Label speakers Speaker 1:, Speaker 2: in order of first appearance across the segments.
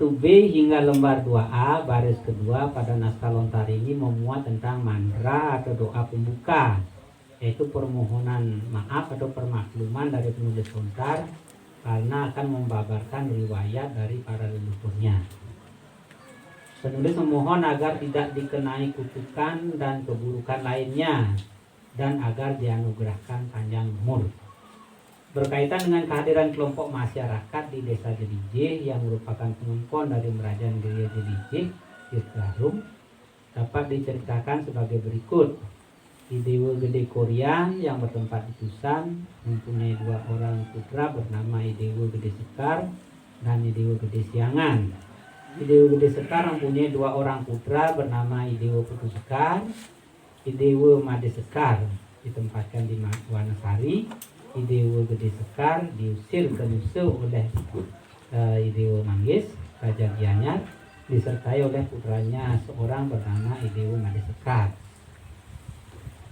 Speaker 1: 1B hingga lembar 2A baris kedua pada naskah lontar ini memuat tentang mantra atau doa pembuka, yaitu permohonan maaf atau permakluman dari penulis lontar karena akan membabarkan riwayat dari para leluhurnya. Penulis memohon agar tidak dikenai kutukan dan keburukan lainnya dan agar dianugerahkan panjang umur. Berkaitan dengan kehadiran kelompok masyarakat di desa Jelijih yang merupakan pengempon dari Merajaan Geria Jelijih, Tirtarum, dapat diceritakan sebagai berikut. Idewa Gede Korian yang bertempat di Tusan mempunyai 2 orang putra bernama Idewa Gede Sekar dan Idewa Gede Siangan. Idewa Gede Sekar mempunyai 2 orang putra bernama Idewa Putu Sekar, Idewa Made Sekar ditempatkan di Wanasari. Idewa Gede Sekar diusir ke Nusa oleh Idewa Manggis, Raja Gianyar, disertai oleh putranya seorang bernama Idewa Made Sekar.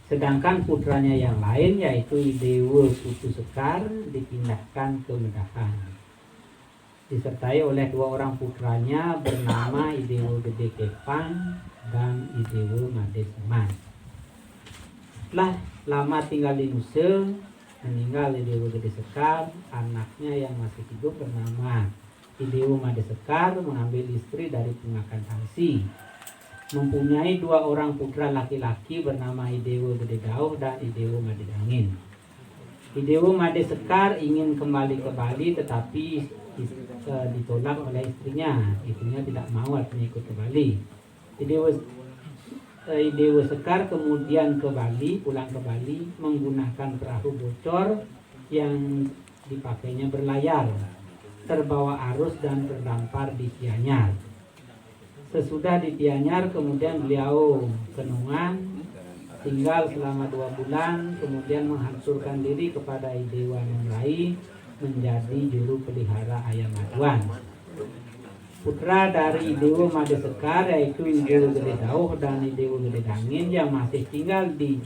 Speaker 1: Sedangkan putranya yang lain yaitu Idewa Putu Sekar dipindahkan ke Medahan, disertai oleh 2 orang putranya bernama Idewa Gede Kepang dan Idewa Made Seman. Setelah lama tinggal di Nusa, meninggal Idewa Gede Sekar, anaknya yang masih hidup bernama Idewa Made Sekar mengambil istri dari Pungakan Tangsi. Mempunyai 2 orang putra laki-laki bernama Idewa Gede Dauh dan Idewa Made Dangin. Idewa Made Sekar ingin kembali ke Bali tetapi ditolak oleh istrinya. Istrinya tidak mau artinya ikut ke Bali. Idewa Sekar kemudian pulang ke Bali menggunakan perahu bocor yang dipakainya berlayar, terbawa arus dan terdampar di Gianyar. Sesudah di Gianyar kemudian beliau ke Nungan, tinggal selama 2 bulan, kemudian menghancurkan diri kepada Idewa Nungrai menjadi juru pelihara ayam aduan. Putra dari Idewa Made Sekar yaitu Idewa Gede Dauh dan Idewa Gede Dangin yang masih tinggal di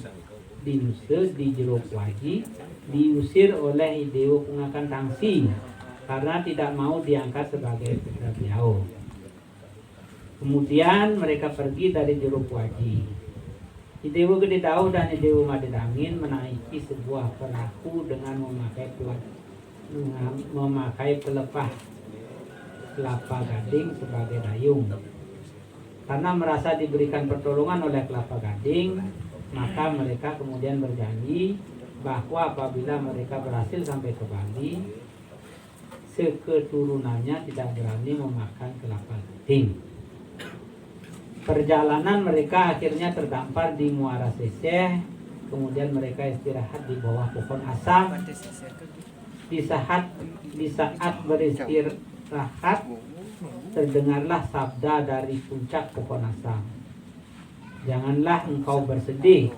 Speaker 1: Nusa di Jero Puaji diusir oleh Idewa Pungakan Tangsi karena tidak mau diangkat sebagai putra beliau. Kemudian mereka pergi dari Jero Puaji. Idewa Gede Dauh dan Idewa Made Dangin menaiki sebuah perahu dengan memakai pelepah kelapa gading sebagai dayung. Karena merasa diberikan pertolongan oleh kelapa gading, maka mereka kemudian berjanji bahwa apabila mereka berhasil sampai ke Bali, seketurunannya tidak berani memakan kelapa gading. Perjalanan mereka akhirnya terdampar di Muara Seseh, kemudian mereka istirahat di bawah pohon asam. Di saat beristirahat terdengarlah sabda dari puncak pohon asam. Janganlah engkau bersedih.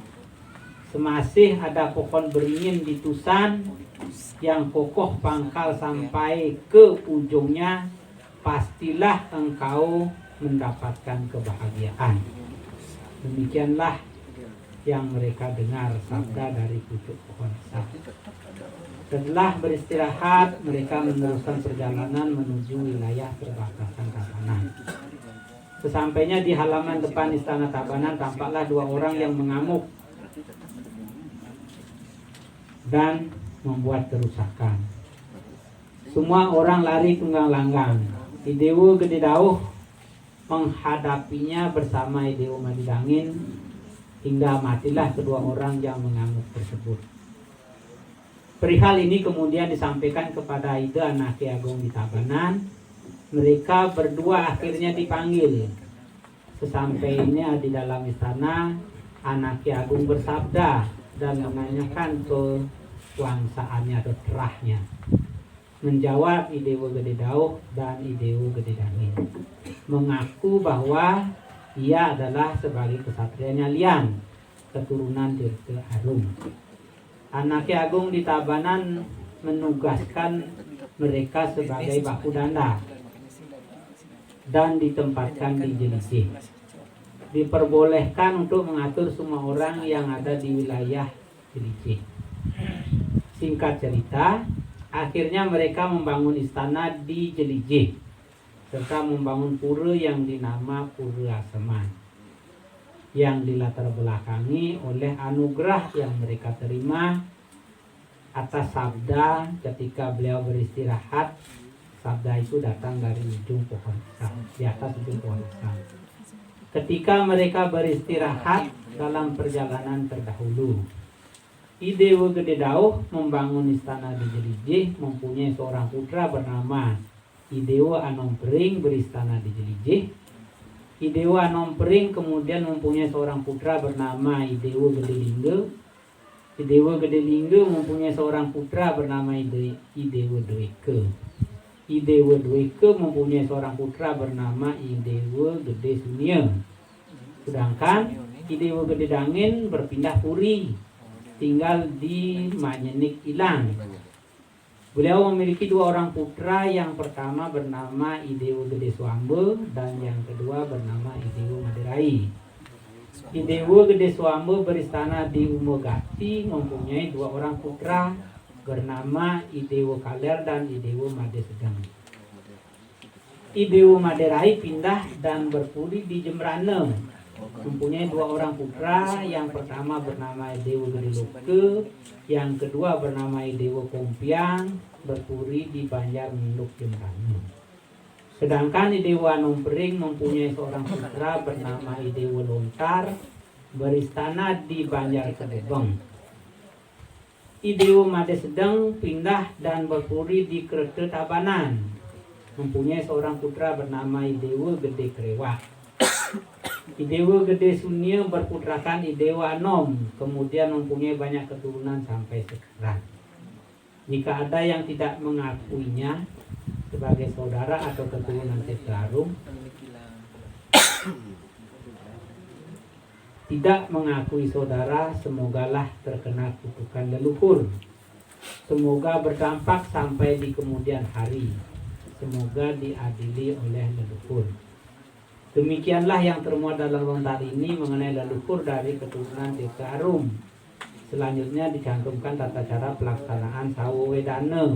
Speaker 1: Semasih ada pohon beringin di Tusan yang kokoh pangkal sampai ke ujungnya, pastilah engkau mendapatkan kebahagiaan. Demikianlah yang mereka dengar sabda dari pucuk pohon asam. Setelah beristirahat, mereka meneruskan perjalanan menuju wilayah perbatasan Tabanan. Sesampainya di halaman depan istana Tabanan, tampaklah 2 orang yang mengamuk dan membuat kerusakan. Semua orang lari tunggang-langgang. Idewa Gede Dauh menghadapinya bersama Idewa Made Dangin hingga matilah kedua orang yang mengamuk tersebut. Perihal ini kemudian disampaikan kepada Ide anak Ki Agong di Tabanan. Mereka berdua akhirnya dipanggil. Sesampainya di dalam istana, anak Ki Agong bersabda dan menanyakan kekuasaannya atau terahnya. Menjawab Idewa Gede Dauh dan Idewa Gede Dangin, mengaku bahwa ia adalah sebagai kesatria Nyalian, keturunan Tirta Arum. Anak Ki Agong di Tabanan menugaskan mereka sebagai baku danda dan ditempatkan di Jelijih. Diperbolehkan untuk mengatur semua orang yang ada di wilayah Jelijih. Singkat cerita, akhirnya mereka membangun istana di Jelijih. serta membangun pura yang dinama Pura Aseman, yang dilatar belakangi oleh anugerah yang mereka terima atas sabda ketika beliau beristirahat. Sabda itu datang dari ujung pohon pisang, di atas ujung pohon pisang. Ketika mereka beristirahat dalam perjalanan terdahulu, I Dewa Gede Dauh membangun istana di Jelijih, mempunyai seorang putra bernama I Dewa Anompring beristana di Jelijih. I Dewa Anompring kemudian mempunyai seorang putra bernama I Dewa Gede Lingga. I Dewa Gede Lingga mempunyai seorang putra bernama I Dewa Dweka. I Dewa Dweka mempunyai seorang putra bernama I Dewa Gede Sunia. Sedangkan I Dewa Gede Dangin berpindah puri, tinggal di Manyenik Ilang. Beliau memiliki dua orang putra, yang pertama bernama I Dewa Gede Swamba dan yang kedua bernama I Dewa Maderai. I Dewa Gede Swamba beristana di Umogati, mempunyai dua orang putra bernama I Dewa Kaler dan I Dewa Made Sedang. I Dewa Maderai pindah dan berpuri di Jembrana, mempunyai dua orang putra, yang pertama bernama I Dewa Gede Loke, yang kedua bernama I Dewa Kompiang, berpuri di Banjar Menduk Jembrana. Sedangkan I Dewa Anompring mempunyai seorang putra bernama I Dewa Lontar, beristana di Banjar Kedebeng. I Dewa Made Sedang pindah dan berpuri di Krete Tabanan, mempunyai seorang putra bernama I Dewa Gede Krewak. I Dewa Gede Sunia berputrakan I Dewa Anom, kemudian mempunyai banyak keturunan sampai sekarang. Jika ada yang tidak mengakuinya sebagai saudara atau keturunan Tetrarum, tidak mengakui saudara, semogalah terkena kutukan leluhur. Semoga berdampak sampai di kemudian hari. Semoga diadili oleh leluhur. Demikianlah yang termuat dalam lontar ini mengenai leluhur dari keturunan Tetrarum. Selanjutnya dicantumkan tata cara pelaksanaan Sawo Wedana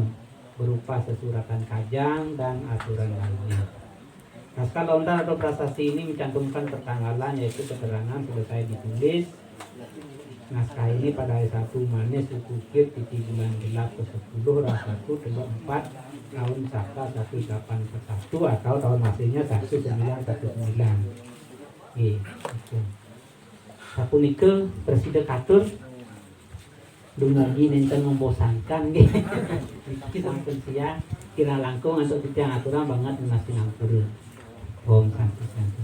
Speaker 1: berupa sesuratan kajang dan aturan lainnya. Naskah lontar atau prasasti ini mencantumkan pertanggalan, yaitu keterangan selesai ditulis. Naskah ini pada hari 1 Manes Ukukir titi bulan gelap ke-10 Rasatu teluk 4 tahun Saka 1841 atau tahun Masehinya 1919. Sapunika presiden katur dumugi nenten membosankan iki sampun siang kira langkung untuk titiang aturan banget menasinang pura. Om Santi Santi.